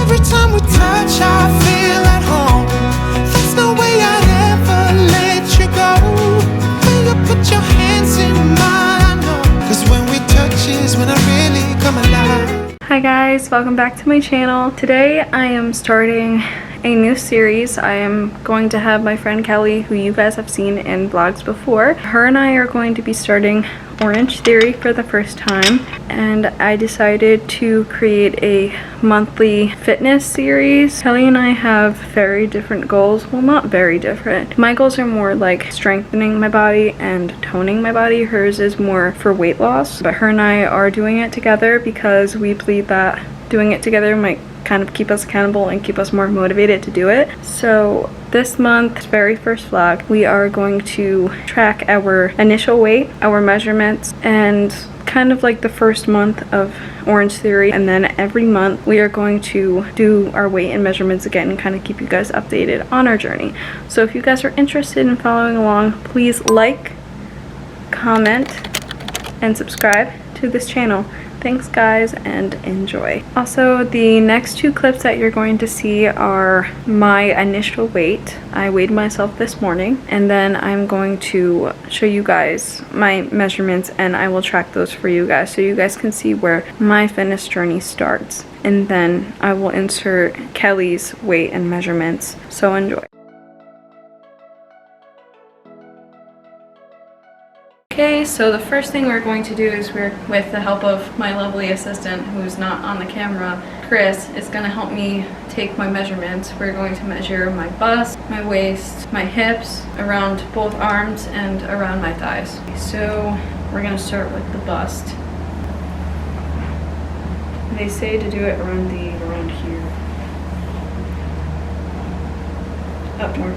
Every time we touch, I feel at home. That's the way I'd ever let you go. When you put your hands in mine, I know. 'Cause when we touch is when I really come alive. Hi guys, welcome back to my channel. Today I am starting a new series. I am going to have my friend Kelly, who you guys have seen in vlogs before. Her and I are going to be starting Orangetheory for the first time, and I decided to create a monthly fitness series. Kelly and I have very different goals. Well, not very different. My goals are more like strengthening my body and toning my body. Hers is more for weight loss, but her and I are doing it together because we believe that doing it together might kind of keep us accountable and keep us more motivated to do it. So this month's very first vlog, we are going to track our initial weight, our measurements, and kind of like the first month of Orangetheory, and then every month we are going to do our weight and measurements again and kind of keep you guys updated on our journey. So if you guys are interested in following along, please like, comment, and subscribe to this channel. Thanks guys, and enjoy. Also, the next two clips that you're going to see are my initial weight. I weighed myself this morning, and then I'm going to show you guys my measurements, and I will track those for you guys so you guys can see where my fitness journey starts. And then I will insert Kelly's weight and measurements, so enjoy. Okay, so the first thing we're going to do is with the help of my lovely assistant, who's not on the camera, Chris, is going to help me take my measurements. We're going to measure my bust, my waist, my hips, around both arms, and around my thighs. So we're going to start with the bust. They say to do it around here. Up more.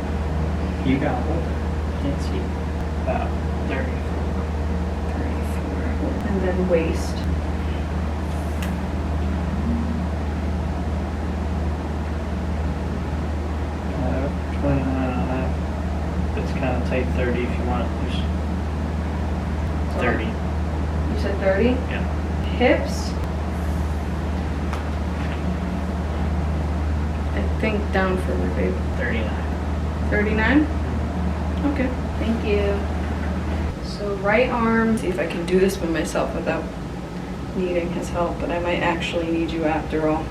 You got it. Can't see. About 30. And then waist. Uh, 29.5. It's kind of tight. 30 if you want it loose. 30. You said 30? Yeah. Hips. I think down further, babe. 39. 39? Okay, thank you. So right arm, see if I can do this by myself without needing his help, but I might actually need you after all.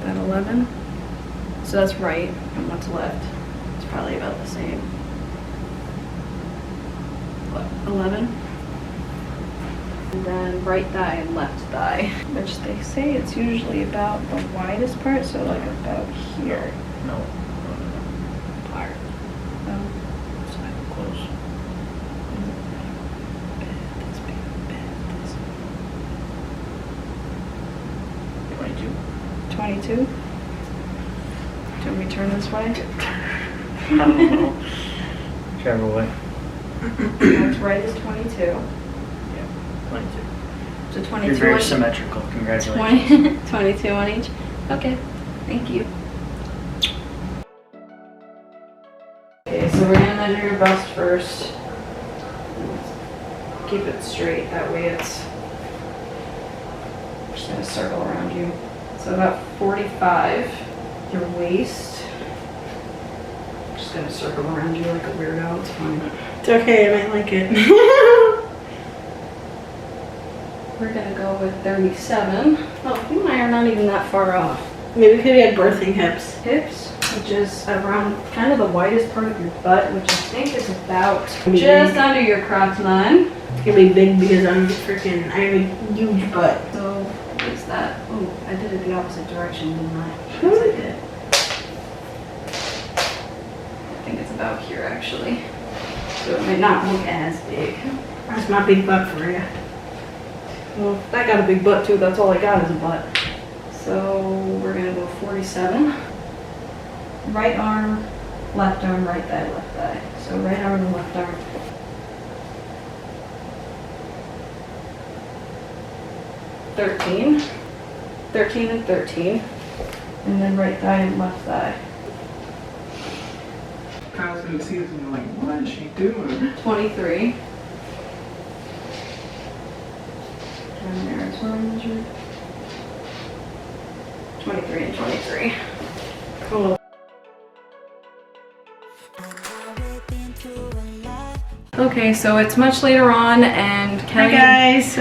About 11. So that's right, and what's left? It's probably about the same. What, 11? And then right thigh and left thigh, which they say it's usually about the widest part, so like about here. No. Part. Oh. It's not close. That's big. 22. 22? Do you want me to turn this way? I don't know. Whichever way. That's right is 22. Yeah. 22. So 22 You're very on symmetrical. Congratulations. 22 on each. Okay, thank you. Okay, so we're gonna measure your bust first. Keep it straight, that way it's just gonna circle around you. So about 45. Your waist. Just gonna circle around you like a weirdo, it's fine. It's okay, I might like it. We're gonna go with 37. Oh, you and I are not even that far off. Maybe because we had birthing hips. Hips, which is around kind of the widest part of your butt, which I think is about Maybe just big. under your crotch line. It's gonna be big because I have a huge butt. So, what is that? Oh, I did it the opposite direction, didn't I? Yes, I did. I think it's about here, actually. So it might not look as big. That's my big butt for you. Well, I got a big butt too, that's all I got is a butt. So we're gonna go 47. Right arm, right thigh, left thigh. So right arm and left arm. 13. 13 and 13. And then right thigh and left thigh. Kyle's gonna see this and you're like, what is she doing? 23. And there's 100. 23 and 23. Cool. Okay, so it's much later on, and Hi guys.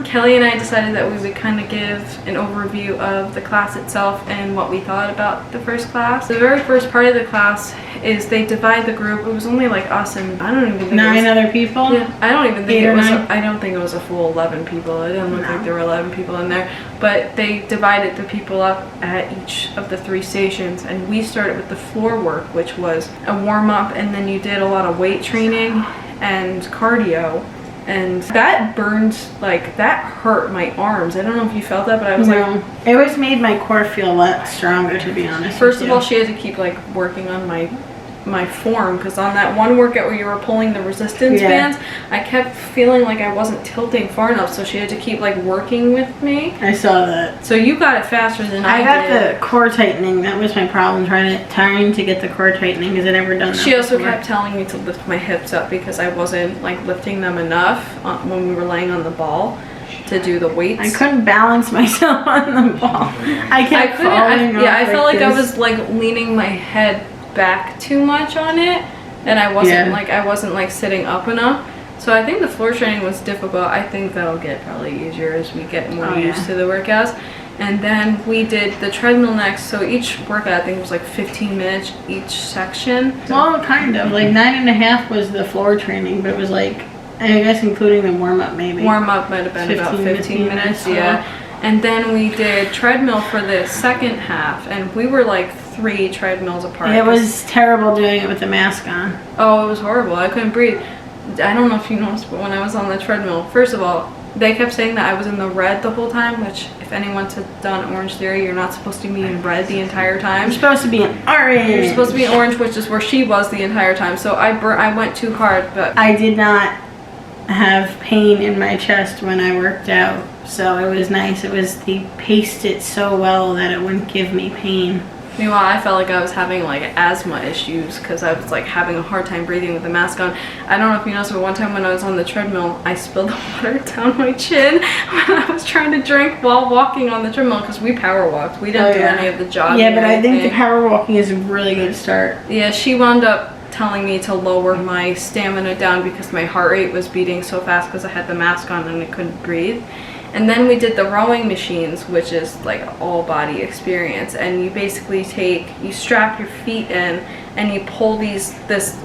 Kelly and I decided that we would kind of give an overview of the class itself and what we thought about the first class. The very first part of the class is they divide the group. It was only like us and I don't even think 9 other people. Yeah, I don't even think 8 it or was. 9? I don't think it was a full 11 people. It didn't look like there were 11 people in there. But they divided the people up at each of the 3 stations, and we started with the floor work, which was a warm up, and then you did a lot of weight training and cardio, and that burned, like, that hurt my arms. I don't know if you felt that, but I was like, it was made my core feel a lot stronger, to be honest. first of all, she had to keep like working on my form, because on that one workout where you were pulling the resistance bands, I kept feeling like I wasn't tilting far enough, so she had to keep like working with me. I saw that. So you got it faster than I did. I got the core tightening. That was my problem, trying to get the core tightening, because I never done that She also before. kept telling me to lift my hips up because I wasn't like lifting them enough when we were laying on the ball to do the weights. I couldn't balance myself on the ball. I kept falling off. Yeah, I felt like I this. was like leaning my head back too much on it, and I wasn't like sitting up enough. So I think the floor training was difficult. I think that'll get probably easier as we get more used to the workouts. And then we did the treadmill next. So each workout I think was like 15 minutes each section. Well, kind of like 9.5 was the floor training, but it was like, I guess including the warm up maybe. Warm up might have been about 15 minutes, yeah. And then we did treadmill for the second half, and we were like 3 treadmills apart. It was terrible doing it with the mask on. Oh, it was horrible. I couldn't breathe. I don't know if you noticed, but when I was on the treadmill, first of all, they kept saying that I was in the red the whole time, which if anyone's done Orangetheory, you're not supposed to be in red the entire time. You're supposed to be in orange. You're supposed to be in orange, which is where she was the entire time. So I went too hard, but I did not have pain in my chest when I worked out, so it was nice. They paced it so well that it wouldn't give me pain. meanwhile, I felt like I was having like asthma issues because I was like having a hard time breathing with the mask on. I don't know if you noticed, but one time when I was on the treadmill, I spilled the water down my chin when I was trying to drink while walking on the treadmill, because we power walked. We didn't do any of the jogging. Yeah, but or I think the anything. power walking is a really good start. Yeah, she wound up telling me to lower my stamina down because my heart rate was beating so fast because I had the mask on and I couldn't breathe. And then we did the rowing machines, which is like an all body experience, and you basically you strap your feet in and you pull this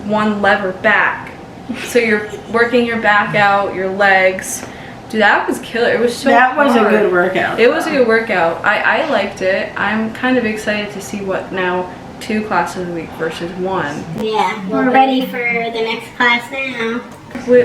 one lever back, so you're working your back out, your legs. Dude, that was killer. It was so That was a hard. good workout. It was a good workout. I liked it. I'm kind of excited to see what now 2 classes a week versus 1. Yeah, we're ready for the next class now.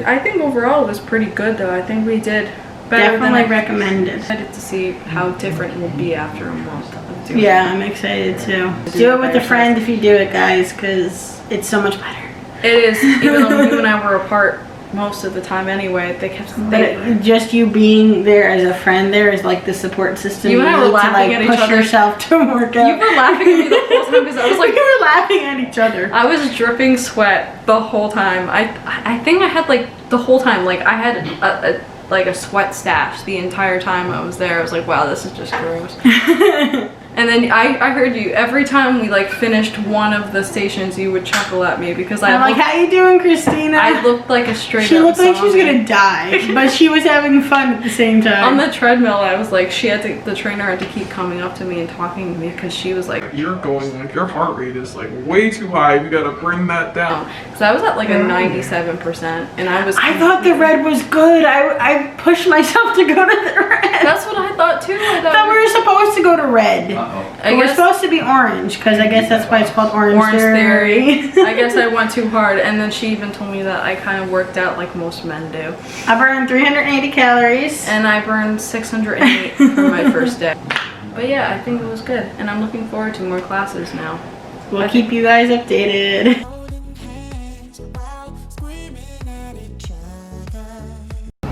I think overall it was pretty good though. I think we did better Definitely than I recommended. excited to see how different it will be after a month of doing Yeah, I'm excited too. Do it with a friend if you do it, guys, because it's so much better. It is, even though you and I were apart most of the time anyway, But just you being there as a friend there is like the support system. You and I were laughing to, at like, each push other. yourself to work out. You were laughing at me the whole time because I was like, we were laughing at each other. I was dripping sweat the whole time. I think I had like the whole time, like I had a sweat stash the entire time I was there. I was like, wow, this is just gross. And then I heard you every time we like finished one of the stations, you would chuckle at me because I'm like, how you doing, Christina? I looked like a straight She up looked like she was zombie. gonna die, but she was having fun at the same time. On the treadmill, I was like, the trainer had to keep coming up to me and talking to me because she was like, You're going, like, your heart rate is like way too high. You gotta bring that down. because I was at like a 97%, and I thought the red was good. I pushed myself to go to the red. That's what I thought too. I I thought we were supposed to go to red. I We're guess supposed to be orange, because I guess that's why it's called Orangetheory. I guess I went too hard, and then she even told me that I kind of worked out like most men do. I burned 380 calories. And I burned 608 for my first day. But yeah, I think it was good, and I'm looking forward to more classes now. We'll keep you guys updated.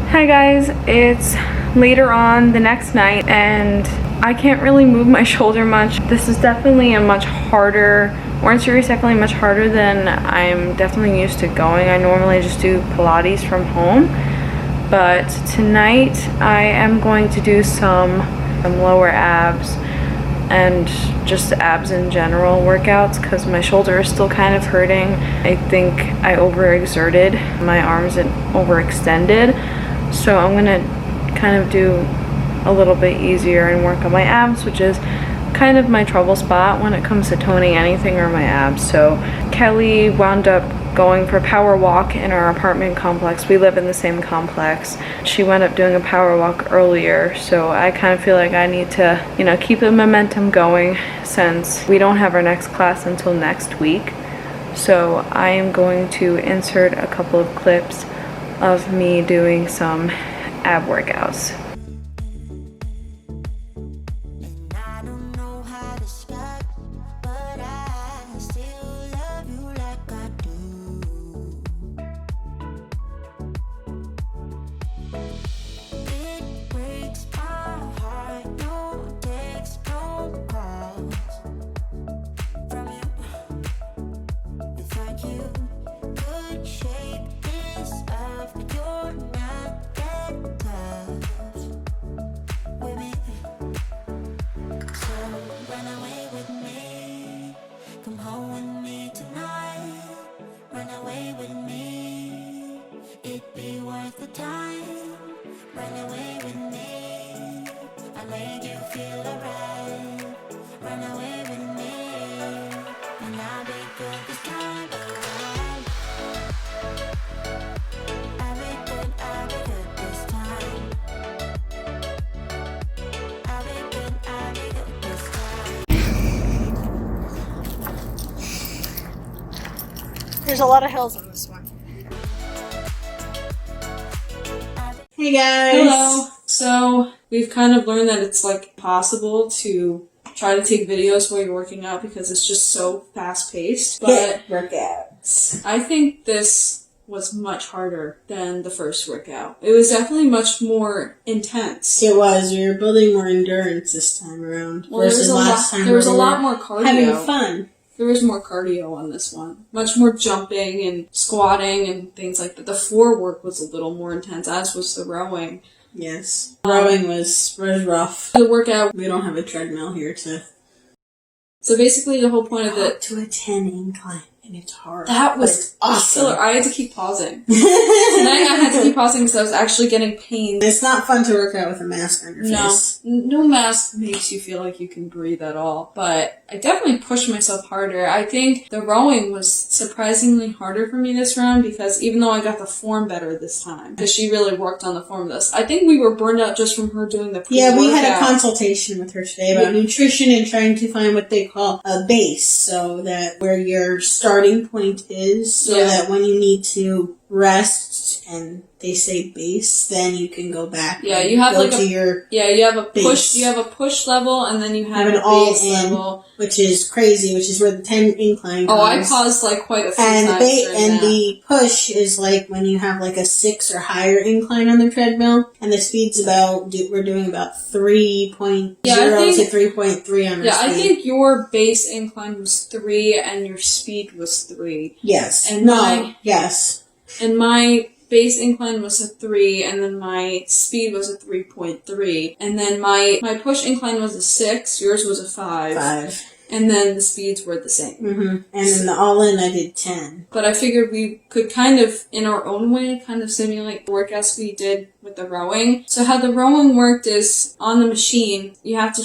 Hi guys, it's later on the next night, and I can't really move my shoulder much. This is definitely a much harder Orangetheory is definitely much harder than I'm definitely used to going. I normally just do Pilates from home, but tonight I am going to do some lower abs and just abs in general workouts because my shoulder is still kind of hurting. I think I overexerted my arms and overextended, so I'm gonna kind of do a little bit easier and work on my abs, which is kind of my trouble spot when it comes to toning anything or my abs. So Kelly wound up going for a power walk in our apartment complex. We live in the same complex. She wound up doing a power walk earlier, so I kind of feel like I need to, you know, keep the momentum going since we don't have our next class until next week. So I am going to insert a couple of clips of me doing some ab workouts. There's a lot of hills on this one. Hey guys! Hello. So we've kind of learned that it's like possible to try to take videos while you're working out because it's just so fast paced. But workouts. I think this was much harder than the first workout. It was definitely much more intense. It was. We were building more endurance this time around versus last time. There was a lot more cardio. Having fun. There was more cardio on this one. Much more jumping and squatting and things like that. The floor work was a little more intense, as was the rowing. Yes. Rowing was rough. The workout. We don't have a treadmill here to... So basically the whole point of it... to a 10 incline. And it's hard. That was awesome. Killer. I had to keep pausing. Tonight I had to keep pausing because I was actually getting pain. It's not fun to work out with a mask on your face. No mask makes you feel like you can breathe at all. But I definitely pushed myself harder. I think the rowing was surprisingly harder for me this round because even though I got the form better this time, because she really worked on the form of this, I think we were burned out just from her doing the pre-workout. Yeah, we had a consultation with her today about nutrition and trying to find what they call a base, so that where your starting point is, so that when you need to rest and they say base, then you can go back. Yeah, you have like you have a base. push. You have a push level, and then you have an a base level, which is crazy. Which is where the 10 incline comes. Oh, I paused like quite a few times. And the push is like when you have like a 6 or higher incline on the treadmill, and the speed's we're doing about 3.0 to 3.3 on our speed. I think your base incline was 3 and your speed was 3. Yes. And yes. And my base incline was a 3, and then my speed was a 3.3. And then my push incline was a 6, yours was a 5. 5. And then the speeds were the same. Mm-hmm. And then the all-in, I did 10. But I figured we could kind of, in our own way, kind of simulate the workouts we did with the rowing. So how the rowing worked is, on the machine, you have to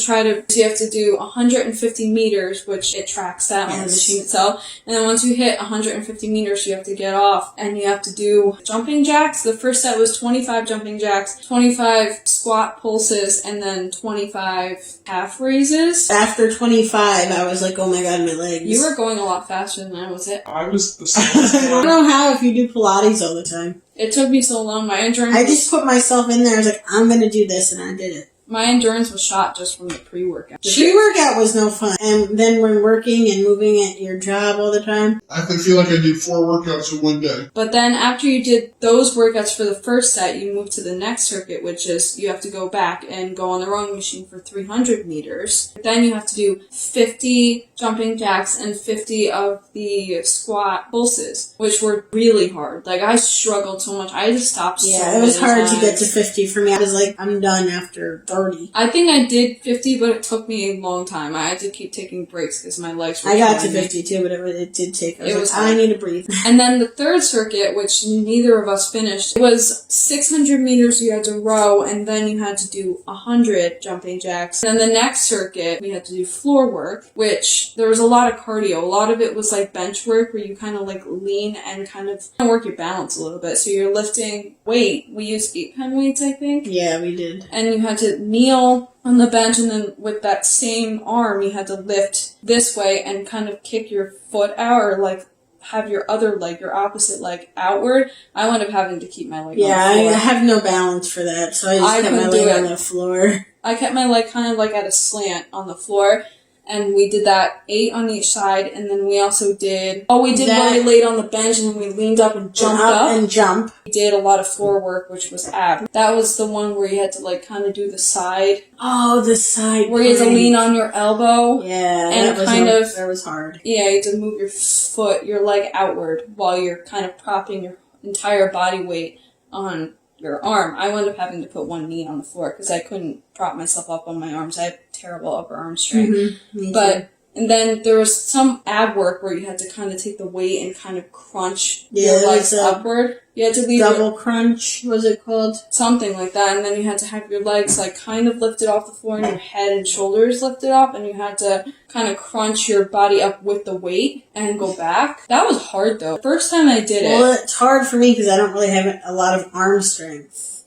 do 150 meters, which it tracks that on the machine itself. And then once you hit 150 meters, you have to get off, and you have to do jumping jacks. The first set was 25 jumping jacks, 25 squat pulses, and then 25 calf raises. After 25, I was like, oh my god, my legs. You were going a lot faster than I was. I was the slowest. I don't know how if you do Pilates all the time. It took me so long. My endurance. I just put myself in there. I was like, I'm gonna do this, and I did it. My endurance was shot just from the pre-workout. Pre-workout was no fun. And then when working and moving at your job all the time. I feel like I did 4 workouts in one day. But then after you did those workouts for the first set, you move to the next circuit, which is you have to go back and go on the rowing machine for 300 meters. Then you have to do 50 jumping jacks and 50 of the squat pulses, which were really hard. Like, I struggled so much. I just stopped so Yeah, it was many hard times. to get to 50 for me. I was like, I'm done after 30. I think I did 50, but it took me a long time. I had to keep taking breaks because my legs were I got to killing me. 50 too, but it did take. It was like, I hard. need to breathe. And then the third circuit, which neither of us finished, it was 600 meters you had to row, and then you had to do 100 jumping jacks. And then the next circuit, we had to do floor work, which there was a lot of cardio. A lot of it was like bench work, where you kind of like lean and kind of work your balance a little bit. So you're lifting weight. We used 8-pound weights, I think. Yeah, we did. And you had to kneel on the bench, and then with that same arm, you had to lift this way and kind of kick your foot out, or like have your other leg, your opposite leg, outward. I wound up having to keep my leg Yeah, on the floor. I have no balance for that, so I just kept my couldn't do leg on it. the floor. I kept my leg kind of like at a slant on the floor, and we did that 8 on each side, and then we also did, we did That- where we laid on the bench and then we leaned up and jumped up. And jump. We did a lot of floor work, which was ab. That was the one where you had to like kind of do the side, Oh, the side. where you had to plank. lean on your elbow. Yeah, and that was hard. Yeah, you had to move your foot, your leg outward while you're kind of propping your entire body weight on your arm. I wound up having to put one knee on the floor because I couldn't prop myself up on my arms. I have terrible upper arm strength. Me too. But, and then there was some ab work where you had to kind of take the weight and kind of crunch your there legs was a upward. You had to leave double crunch, was it called? something like that, and then you had to have your legs like kind of lifted off the floor and your head and shoulders lifted up, and you had to kind of crunch your body up with the weight and go back. That was hard though. First time I did Well, it. it's hard for me because I don't really have a lot of arm strength.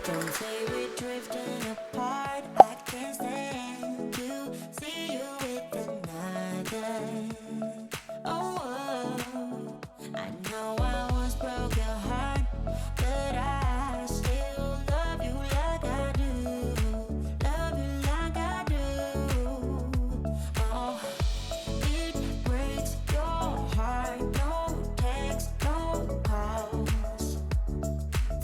Don't say we're drifting apart. I can't stand to see you with another. Oh, I know I once broke your heart, but I still love you like I do. Love you like I do. Oh, it breaks your heart. No text, no calls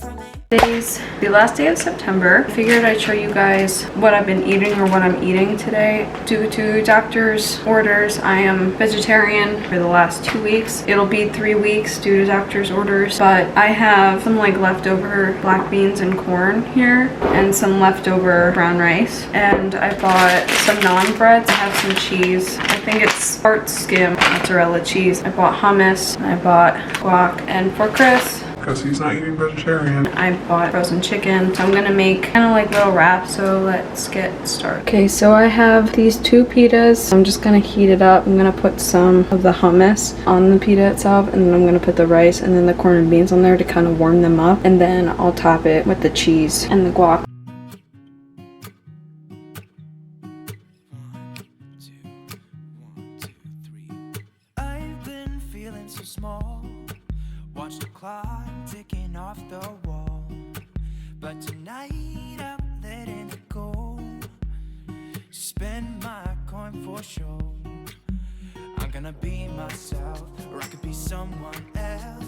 from me. Today's the last day of September. I figured I'd show you guys what I've been eating or what I'm eating today. Due to doctor's orders, I am vegetarian for the last 2 weeks. It'll be 3 weeks due to doctor's orders, but I have some like leftover black beans and corn here and some leftover brown rice. And I bought some naan breads. I have some cheese. I think it's part skim mozzarella cheese. I bought hummus. And I bought guac. And for Chris, Because he's not eating vegetarian. I bought frozen chicken, so I'm gonna make kind of like little wraps, so let's get started. Okay, so I have these 2 pitas. I'm just gonna heat it up. I'm gonna put some of the hummus on the pita itself, and then I'm gonna put the rice and then the corn and beans on there to kind of warm them up, and then I'll top it with the cheese and the guac. I've been feeling so small. Watch the clock ticking off the wall. But tonight I'm letting it go. Spend my coin for sure. I'm gonna be myself, or I could be someone else.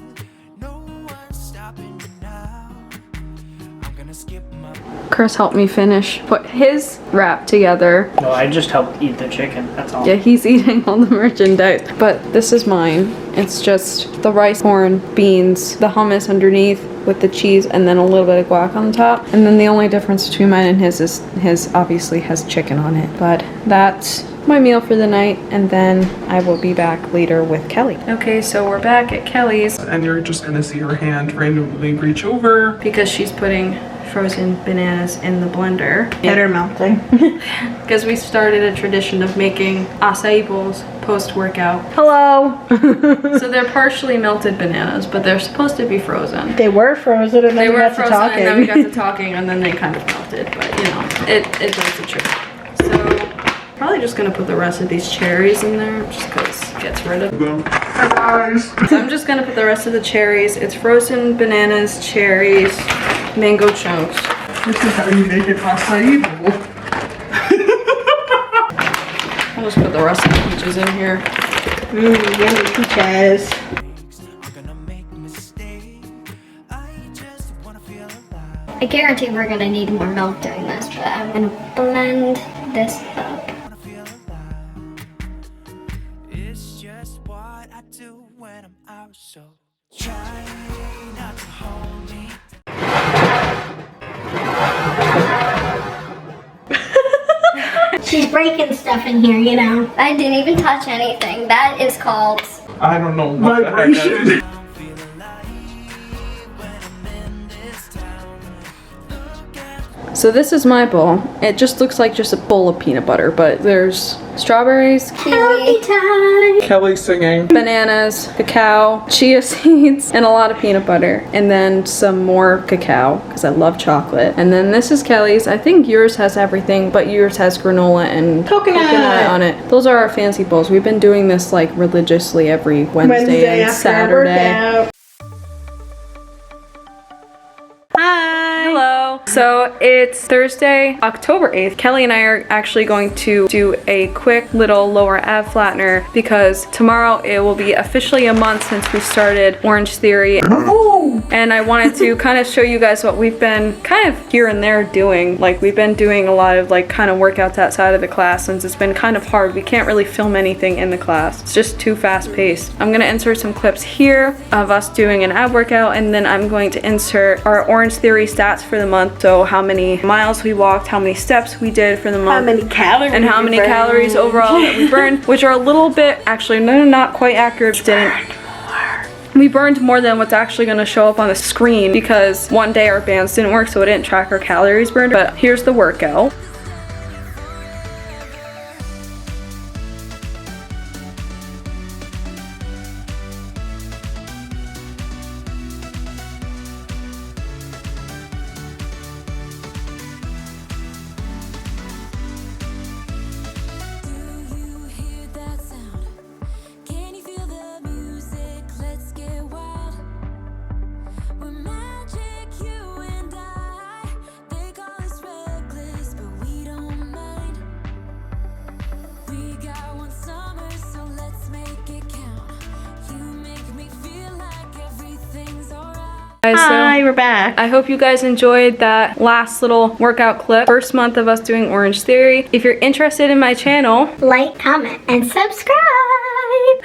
No one's stopping me now. I'm gonna skip my. Chris helped me put his wrap together. No, I just helped eat the chicken. That's all. Yeah, he's eating all the merchandise. But this is mine. It's just the rice, corn, beans, the hummus underneath with the cheese, and then a little bit of guac on the top. And then the only difference between mine and his is his obviously has chicken on it. But that's my meal for the night, and then I will be back later with Kelly. Okay, so we're back at Kelly's And you're just gonna see her hand randomly reach over. because she's putting frozen bananas in the blender. Better melting. Because we started a tradition of making acai bowls post-workout. Hello. So they're partially melted bananas, but they're supposed to be frozen. They were frozen and then They we were got to frozen talking. and then we got to talking and then they kind of melted, but you know, it does the trick. So probably just gonna put the rest of these cherries in there just because it gets rid of them. Hi guys! So I'm just gonna put the rest of the cherries. It's frozen bananas, cherries, mango chunks. This is how you make it acai bowl. I'll just put the rest of the peaches in here. Yummy peaches. I guarantee we're gonna need more milk during this, but I'm gonna blend this up. It's just what I do when I'm out, so try not to hold me. She's breaking stuff in here, you know. I didn't even touch anything. That is called... I don't know what the heck that is. So this is my bowl. It just looks like just a bowl of peanut butter, but there's strawberries, Kiwi. Kelly singing. bananas, cacao, chia seeds, and a lot of peanut butter. And then some more cacao, because I love chocolate. And then this is Kelly's. I think yours has everything, but yours has granola and Coconut. on it. Those are our fancy bowls. We've been doing this like religiously every Wednesday and after Saturday. our workout. Hi! Hello! So it's Thursday, October 8th. Kelly and I are actually going to do a quick little lower ab flattener because tomorrow it will be officially a month since we started Orangetheory. And I wanted to kind of show you guys what we've been kind of here and there doing. Like we've been doing a lot of like kind of workouts outside of the class since it's been kind of hard. We can't really film anything in the class. It's just too fast paced. I'm gonna insert some clips here of us doing an ab workout, and then I'm going to insert our Orangetheory stats for the month. So how many miles we walked, how many steps we did for the month. How many calories? And how many calories overall that we burned, which are a little bit, actually, no, not quite accurate. We burned more than what's actually going to show up on the screen because one day our bands didn't work, so it didn't track our calories burned. But here's the workout. Guys, Hi, we're back. I hope you guys enjoyed that last little workout clip. First month of us doing Orangetheory. If you're interested in my channel, Like, comment, and subscribe.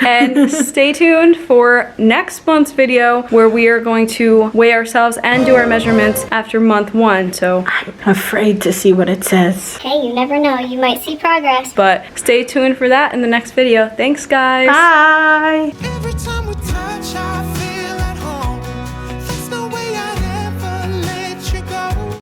and stay tuned for next month's video where we are going to weigh ourselves and do our measurements after month 1. So, I'm afraid to see what it says. Hey, you never know. You might see progress. but stay tuned for that in the next video. Thanks, guys. Bye.